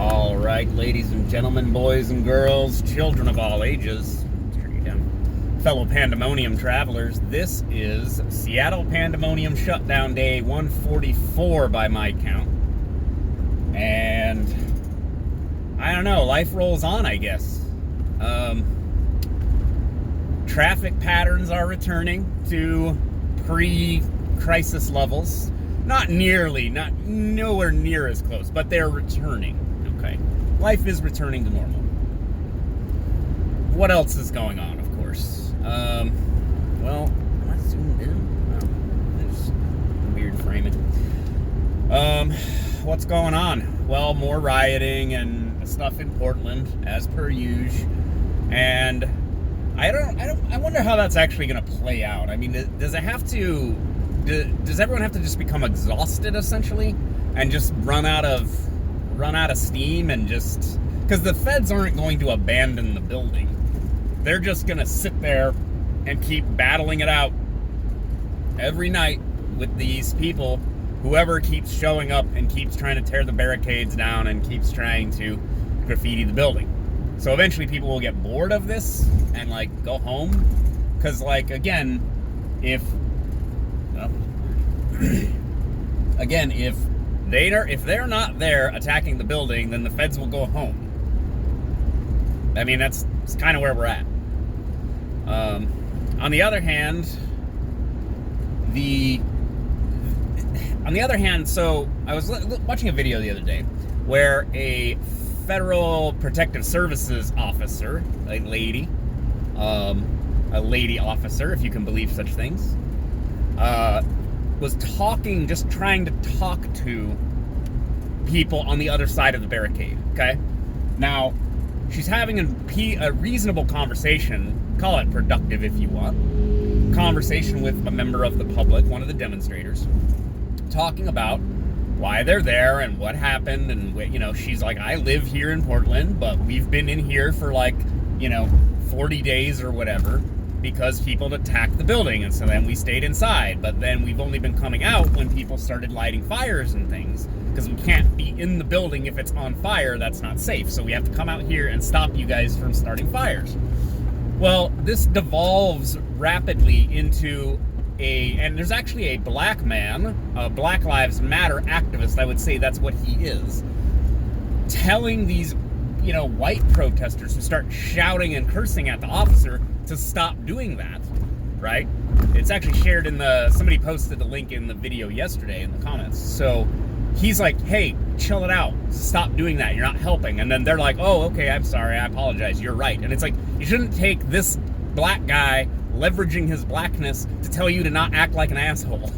All right, ladies and gentlemen, boys and girls, children of all ages, fellow Pandemonium travelers, this is Seattle Pandemonium Shutdown Day 144 by my count. And I don't know, life rolls on, I guess. Traffic patterns are returning to pre-crisis levels. Not nowhere near as close, but they're returning. Okay. Life is returning to normal. What else is going on, of course? Well, am I zoomed in? No, there's weird framing. What's going on? Well, more rioting and stuff in Portland, as per usual. And I wonder how that's actually going to play out. I mean, does everyone have to just become exhausted, essentially, and just run out of steam, and just because the feds aren't going to abandon the building. They're just going to sit there and keep battling it out every night with these people, whoever keeps showing up and keeps trying to tear the barricades down and keeps trying to graffiti the building. So eventually people will get bored of this and go home, because again, if they're not there attacking the building, then the feds will go home. I mean, that's kind of where we're at. On the other hand, so I was watching a video the other day where a Federal Protective Services officer, a lady officer, if you can believe such things, was trying to talk to people on the other side of the barricade, okay? Now, she's having a reasonable conversation, call it productive if you want, conversation with a member of the public, one of the demonstrators, talking about why they're there and what happened, and, she's like, I live here in Portland, but we've been in here for 40 days or whatever, because people attacked the building, and so then we stayed inside. But then we've only been coming out when people started lighting fires and things, because we can't be in the building if it's on fire. That's not safe. So we have to come out here and stop you guys from starting fires. Well, this devolves rapidly into and there's actually a black man, a Black Lives Matter activist, I would say that's what he is, telling these white protesters who start shouting and cursing at the officer to stop doing that, right? It's actually shared somebody posted the link in the video yesterday in the comments. So he's like, hey, chill it out. Stop doing that. You're not helping. And then they're like, oh, okay, I'm sorry. I apologize. You're right. And it's like, you shouldn't take this black guy leveraging his blackness to tell you to not act like an asshole.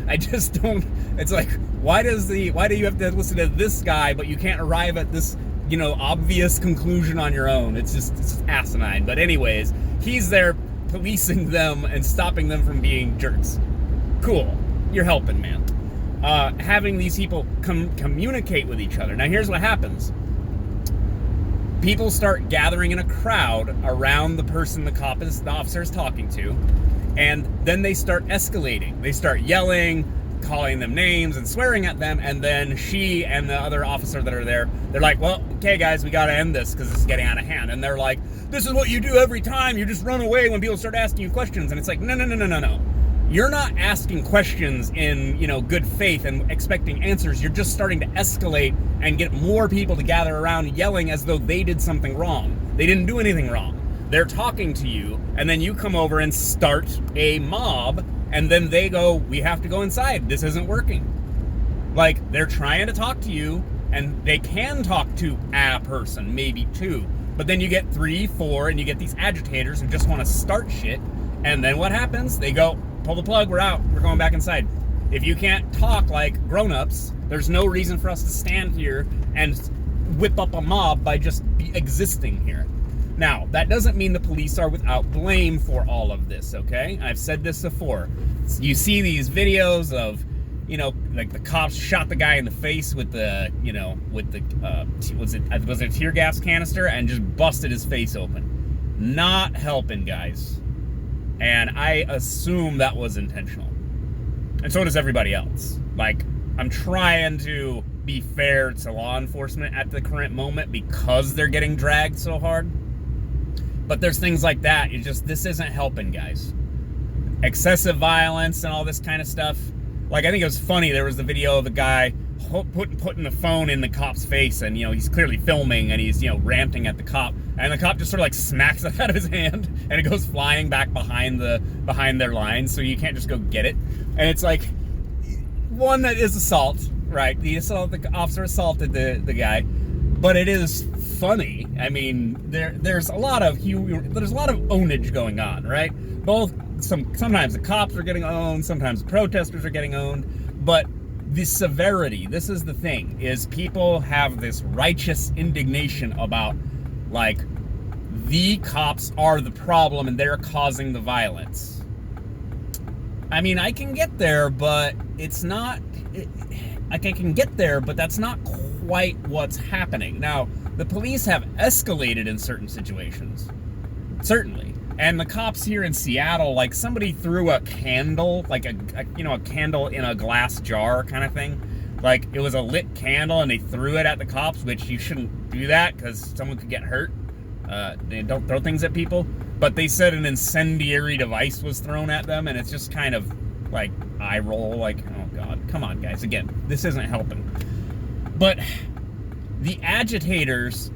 I just don't, it's like, why do you have to listen to this guy, but you can't arrive at this obvious conclusion on your own? It's just asinine. But anyways, he's there policing them and stopping them from being jerks. Cool. You're helping, man. Having these people communicate with each other. Now, here's what happens. People start gathering in a crowd around the person the officer is talking to, and then they start escalating. They start yelling, calling them names and swearing at them, and then she and the other officer that are there, they're like, well, okay guys, we gotta end this because it's getting out of hand. And they're like, this is what you do every time, you just run away when people start asking you questions. And it's like, no. You're not asking questions in good faith and expecting answers. You're just starting to escalate and get more people to gather around yelling as though they did something wrong. They didn't do anything wrong. They're talking to you, and then you come over and start a mob, and then they go, we have to go inside. This isn't working. They're trying to talk to you, and they can talk to a person, maybe two. But then you get 3, 4, and you get these agitators who just want to start shit. And then what happens? They go, pull the plug, we're out. We're going back inside. If you can't talk like grown-ups, there's no reason for us to stand here and whip up a mob by just existing here. Now, that doesn't mean the police are without blame for all of this, okay? I've said this before. You see these videos of, the cops shot the guy in the face with was it a tear gas canister and just busted his face open. Not helping, guys. And I assume that was intentional. And so does everybody else. I'm trying to be fair to law enforcement at the current moment because they're getting dragged so hard. But there's things like that. This isn't helping, guys. Excessive violence and all this kind of stuff. Like, I think it was funny, there was the video of a guy putting the phone in the cop's face, and, he's clearly filming, and he's, ranting at the cop, and the cop just sort of like smacks it out of his hand, and it goes flying back behind their lines, so you can't just go get it. And it's like, one, that is assault, right? The officer assaulted the guy, but it is funny. I mean, there's a lot of ownage going on, right? Sometimes the cops are getting owned, sometimes the protesters are getting owned, but the severity, this is the thing, is people have this righteous indignation about, like, the cops are the problem and they're causing the violence. I mean, I can get there, but it's not, I can get there, but that's not quite what's happening. Now, the police have escalated in certain situations, certainly. And the cops here in Seattle, like, somebody threw a candle, like a candle in a glass jar kind of thing. Like, it was a lit candle and they threw it at the cops, which you shouldn't do that because someone could get hurt. They don't throw things at people. But they said an incendiary device was thrown at them, and it's just kind of like eye roll, like, oh God, come on, guys. Again, this isn't helping. But the agitators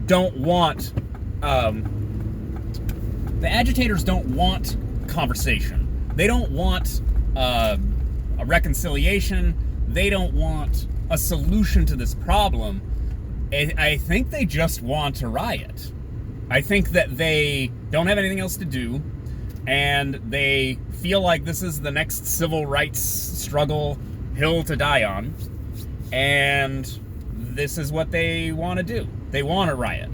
don't want conversation. They don't want a reconciliation. They don't want a solution to this problem. I think they just want to riot. I think that they don't have anything else to do, and they feel like this is the next civil rights struggle hill to die on, and this is what they want to do. They want to riot.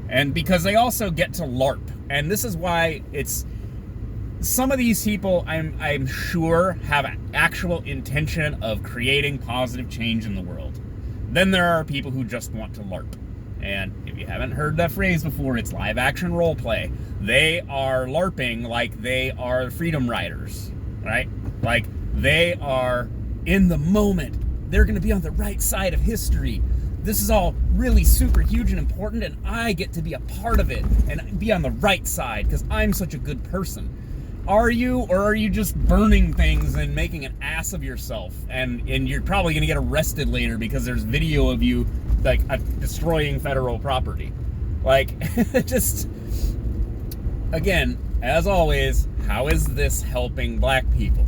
And because they also get to LARP. And this is why it's... Some of these people, I'm sure, have an actual intention of creating positive change in the world. Then there are people who just want to LARP. And if you haven't heard that phrase before, it's live action role play. They are LARPing like they are freedom riders, right? Like, they are in the moment. They're going to be on the right side of history. This is all really super huge and important, and I get to be a part of it and be on the right side because I'm such a good person. Are you, or are you just burning things and making an ass of yourself? And you're probably going to get arrested later because there's video of you, like, destroying federal property. Like, just, again, as always, how is this helping black people?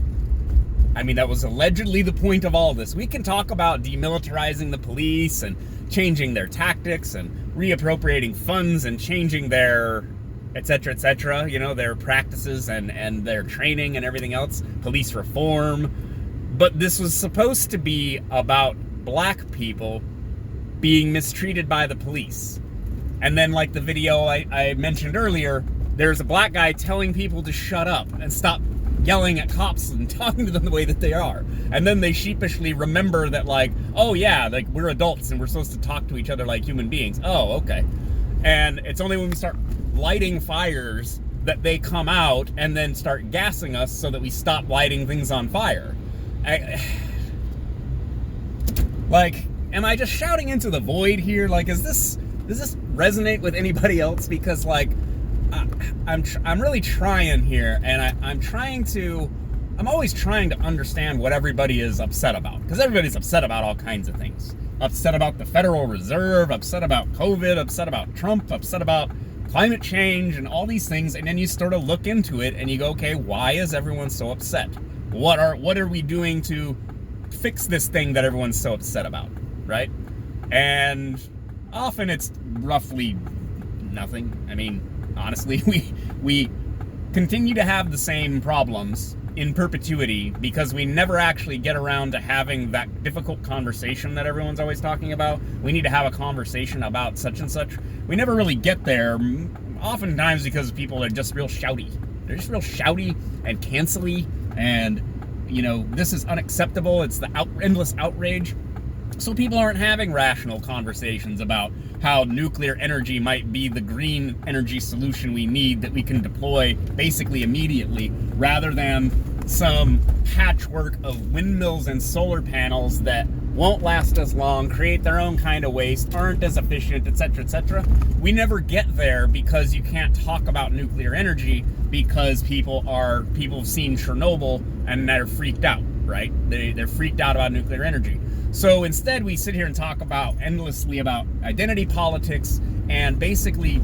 I mean, that was allegedly the point of all this. We can talk about demilitarizing the police and changing their tactics and reappropriating funds and changing their etc., their practices and their training and everything else, police reform. But this was supposed to be about black people being mistreated by the police. And then, like the video I mentioned earlier, there's a black guy telling people to shut up and stop yelling at cops and talking to them the way that they are. And then they sheepishly remember that, like, oh yeah, like, we're adults and we're supposed to talk to each other like human beings. Oh, okay. And it's only when we start lighting fires that they come out and then start gassing us so that we stop lighting things on fire. Like, am I just shouting into the void here? Like, does this resonate with anybody else? Because, like, I'm really trying here, and I'm always trying to understand what everybody is upset about, because everybody's upset about all kinds of things. Upset about the Federal Reserve, upset about COVID, upset about Trump, upset about climate change and all these things. And then you sort of look into it and you go, okay, why is everyone so upset? What are we doing to fix this thing that everyone's so upset about, right? And often it's roughly nothing. I mean, honestly, we continue to have the same problems in perpetuity because we never actually get around to having that difficult conversation that everyone's always talking about. We need to have a conversation about such and such. We never really get there, oftentimes because people are just real shouty. They're just real shouty and cancely, and, this is unacceptable. It's the endless outrage. So people aren't having rational conversations about how nuclear energy might be the green energy solution we need that we can deploy basically immediately, rather than some patchwork of windmills and solar panels that won't last as long, create their own kind of waste, aren't as efficient, etc., etc. We never get there because you can't talk about nuclear energy because people have seen Chernobyl and they're freaked out, right? They're freaked out about nuclear energy. So instead, we sit here and talk endlessly about identity politics and basically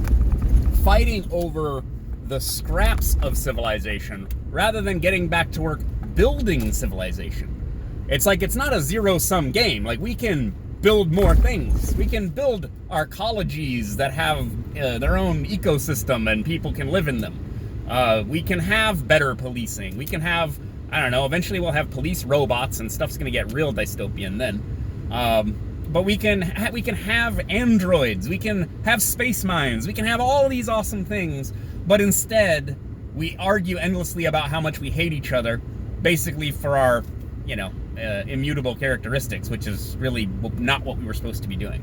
fighting over the scraps of civilization rather than getting back to work building civilization. It's like, it's not a zero-sum game. Like, we can build more things. We can build our ecologies that have their own ecosystem and people can live in them. We can have better policing. We can have, I don't know, eventually we'll have police robots and stuff's going to get real dystopian then. But we can have androids. We can have space mines. We can have all these awesome things. But instead, we argue endlessly about how much we hate each other, basically for our, immutable characteristics, which is really not what we were supposed to be doing.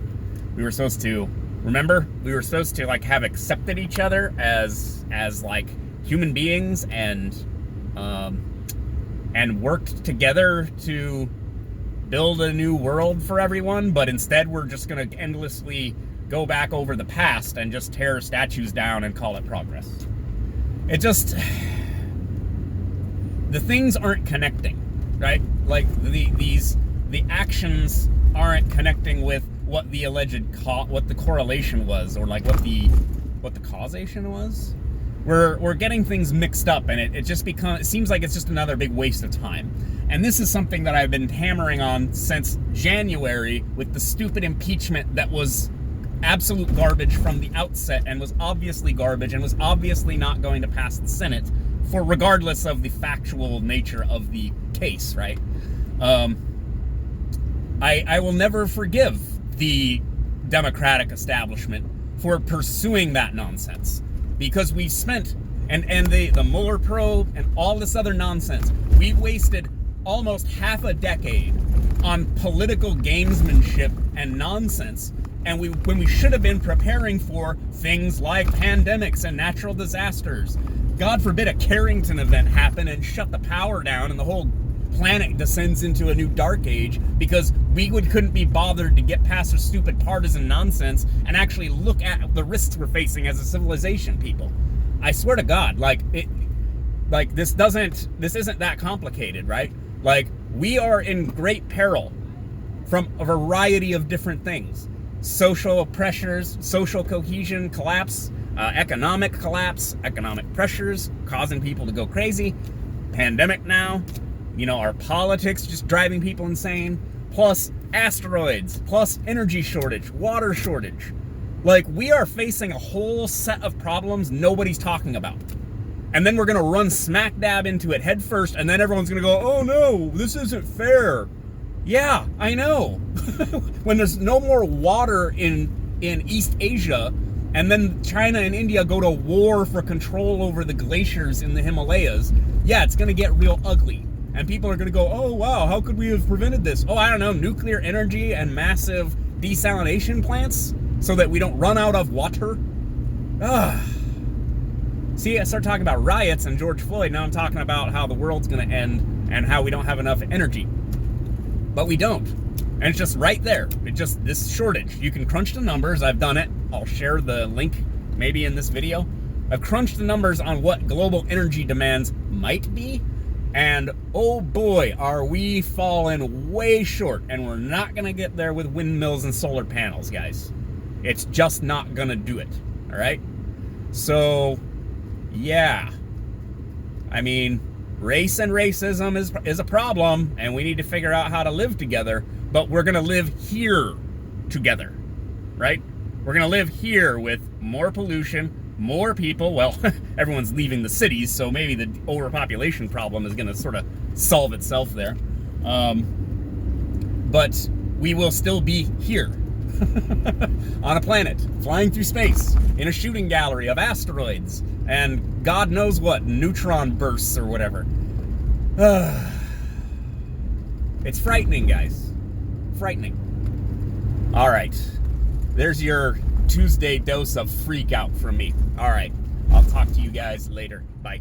We were supposed to, remember? We were supposed to, have accepted each other as human beings and worked together to build a new world for everyone, but instead we're just going to endlessly go back over the past and just tear statues down and call it progress. It just, the things aren't connecting, right? Like the actions aren't connecting with what the alleged what the correlation was, or what the causation was. We're getting things mixed up, and it seems like it's just another big waste of time. And this is something that I've been hammering on since January with the stupid impeachment that was absolute garbage from the outset and was obviously garbage and was obviously not going to pass the Senate, for regardless of the factual nature of the case, right? I will never forgive the Democratic establishment for pursuing that nonsense, because we've spent, and the Mueller probe and all this other nonsense, we've wasted almost half a decade on political gamesmanship and nonsense, and when we should have been preparing for things like pandemics and natural disasters. God forbid a Carrington event happen and shut the power down and the whole planet descends into a new dark age because we couldn't be bothered to get past our stupid partisan nonsense and actually look at the risks we're facing as a civilization, people. I swear to God, this isn't that complicated, right? We are in great peril from a variety of different things. Social pressures, social cohesion collapse, economic collapse, economic pressures causing people to go crazy, pandemic now, our politics just driving people insane, plus asteroids, plus energy shortage, water shortage. We are facing a whole set of problems nobody's talking about. And then we're going to run smack dab into it head first, and then everyone's going to go, oh no, this isn't fair. Yeah, I know. When there's no more water in East Asia, and then China and India go to war for control over the glaciers in the Himalayas, yeah, it's going to get real ugly. And people are going to go, oh wow, how could we have prevented this? Oh, I don't know, nuclear energy and massive desalination plants so that we don't run out of water? See, I start talking about riots and George Floyd, now I'm talking about how the world's going to end and how we don't have enough energy. But we don't. And it's just right there. This shortage. You can crunch the numbers. I've done it. I'll share the link maybe in this video. I've crunched the numbers on what global energy demands might be. And oh boy, are we falling way short. And we're not going to get there with windmills and solar panels, guys. It's just not going to do it. All right? So, yeah. I mean, race and racism is a problem, and we need to figure out how to live together, but we're going to live here together, right? We're going to live here with more pollution, more people. Well, everyone's leaving the cities, so maybe the overpopulation problem is going to sort of solve itself there. But we will still be here on a planet, flying through space, in a shooting gallery of asteroids, and God knows what, neutron bursts or whatever. It's frightening, guys. Frightening. All right. There's your Tuesday dose of freak out from me. All right. I'll talk to you guys later. Bye.